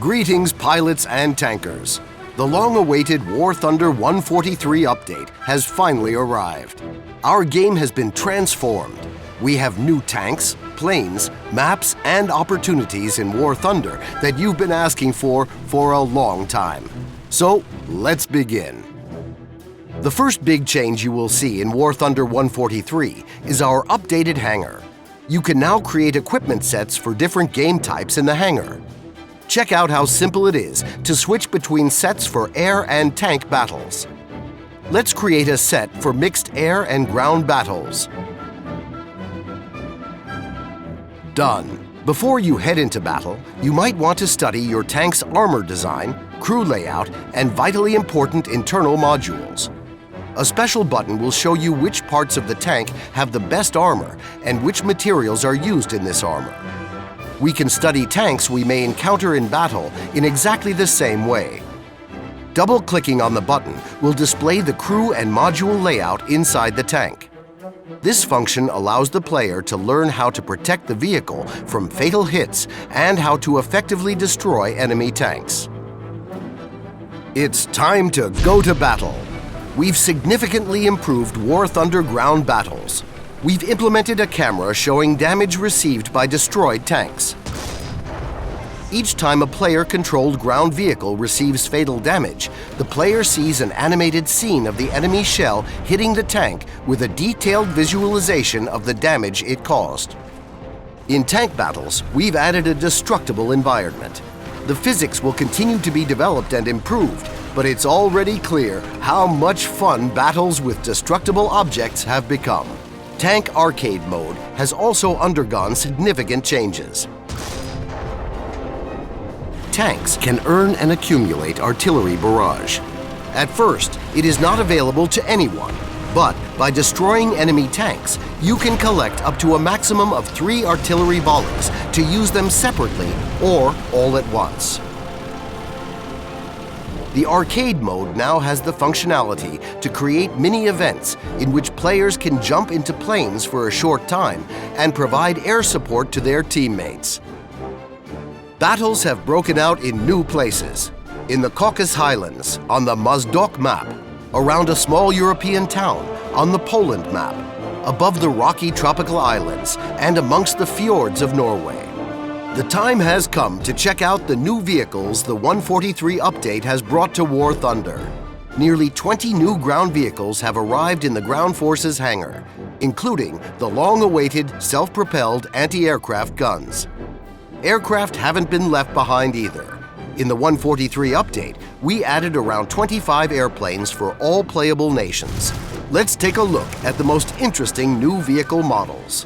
Greetings, pilots and tankers. The long-awaited War Thunder 143 update has finally arrived. Our game has been transformed. We have new tanks, planes, maps, and opportunities in War Thunder that you've been asking for a long time. So, let's begin. The first big change you will see in War Thunder 143 is our updated hangar. You can now create equipment sets for different game types in the hangar. Check out how simple it is to switch between sets for air and tank battles. Let's create a set for mixed air and ground battles. Done. Before you head into battle, you might want to study your tank's armor design, crew layout, and vitally important internal modules. A special button will show you which parts of the tank have the best armor and which materials are used in this armor. We can study tanks we may encounter in battle in exactly the same way. Double-clicking on the button will display the crew and module layout inside the tank. This function allows the player to learn how to protect the vehicle from fatal hits and how to effectively destroy enemy tanks. It's time to go to battle. We've significantly improved War Thunder ground battles. We've implemented a camera showing damage received by destroyed tanks. Each time a player-controlled ground vehicle receives fatal damage, the player sees an animated scene of the enemy shell hitting the tank with a detailed visualization of the damage it caused. In tank battles, we've added a destructible environment. The physics will continue to be developed and improved, but it's already clear how much fun battles with destructible objects have become. Tank Arcade Mode has also undergone significant changes. Tanks can earn and accumulate artillery barrage. At first, it is not available to anyone, but by destroying enemy tanks, you can collect up to a maximum of 3 artillery volleys to use them separately or all at once. The arcade mode now has the functionality to create mini-events in which players can jump into planes for a short time and provide air support to their teammates. Battles have broken out in new places. In the Caucasus Highlands, on the Mozdok map, around a small European town, on the Poland map, above the rocky tropical islands, and amongst the fjords of Norway. The time has come to check out the new vehicles the 143 update has brought to War Thunder. Nearly 20 new ground vehicles have arrived in the Ground Forces hangar, including the long-awaited self-propelled anti-aircraft guns. Aircraft haven't been left behind either. In the 143 update, we added around 25 airplanes for all playable nations. Let's take a look at the most interesting new vehicle models.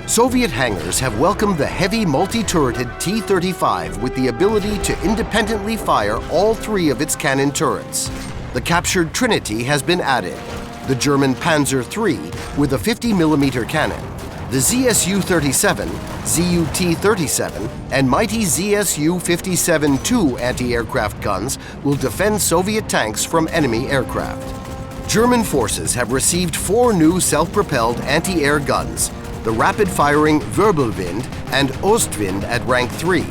Soviet hangars have welcomed the heavy multi-turreted T-35 with the ability to independently fire all 3 of its cannon turrets. The captured Trinity has been added, the German Panzer III with a 50mm cannon, the ZSU-37, ZUT-37, and mighty ZSU-57-2 anti-aircraft guns will defend Soviet tanks from enemy aircraft. German forces have received 4 new self-propelled anti-air guns, the rapid-firing Wirbelwind and Ostwind at rank 3,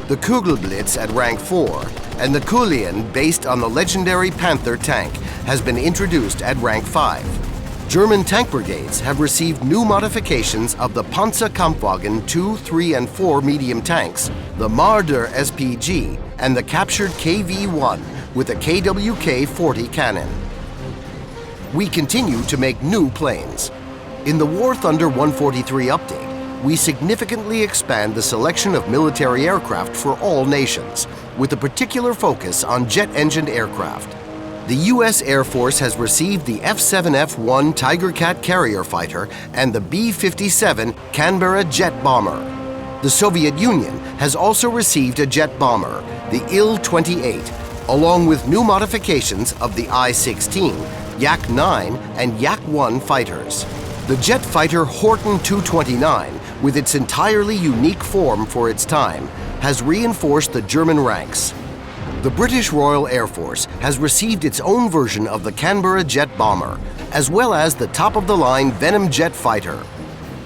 the Kugelblitz at rank 4, and the Kulian, based on the legendary Panther tank, has been introduced at rank 5. German tank brigades have received new modifications of the Panzerkämpfe 2, 3, and 4 medium tanks, the Marder SPG, and the captured KV-1 with a KWK-40 cannon. We continue to make new planes. In the War Thunder 143 update, we significantly expand the selection of military aircraft for all nations, with a particular focus on jet-engined aircraft. The U.S. Air Force has received the F-7F-1 Tiger Cat carrier fighter and the B-57 Canberra jet bomber. The Soviet Union has also received a jet bomber, the Il-28, along with new modifications of the I-16, Yak-9, and Yak-1 fighters. The jet fighter Horten 229, with its entirely unique form for its time, has reinforced the German ranks. The British Royal Air Force has received its own version of the Canberra jet bomber, as well as the top-of-the-line Venom jet fighter.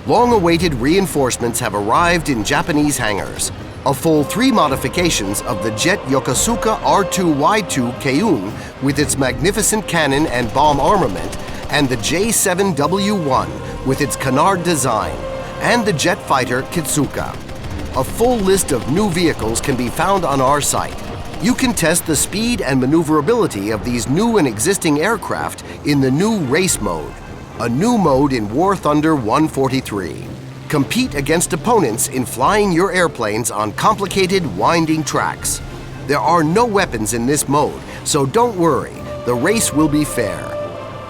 Long-awaited reinforcements have arrived in Japanese hangars. A full 3 modifications of the jet Yokosuka R2Y2 Keun with its magnificent cannon and bomb armament, and the J7W1 with its canard design, and the jet fighter Kitsuka. A full list of new vehicles can be found on our site. You can test the speed and maneuverability of these new and existing aircraft in the new Race Mode, a new mode in War Thunder 143. Compete against opponents in flying your airplanes on complicated, winding tracks. There are no weapons in this mode, so don't worry, the race will be fair.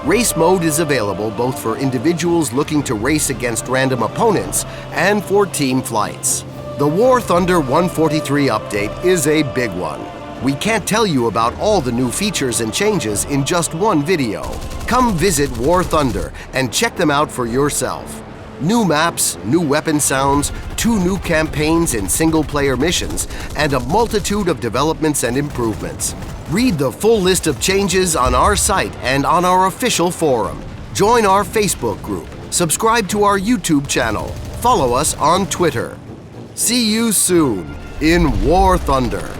Race Mode is available both for individuals looking to race against random opponents and for team flights. The War Thunder 143 update is a big one. We can't tell you about all the new features and changes in just one video. Come visit War Thunder and check them out for yourself. New maps, new weapon sounds, 2 new campaigns in single-player missions, and a multitude of developments and improvements. Read the full list of changes on our site and on our official forum. Join our Facebook group. Subscribe to our YouTube channel. Follow us on Twitter. See you soon in War Thunder.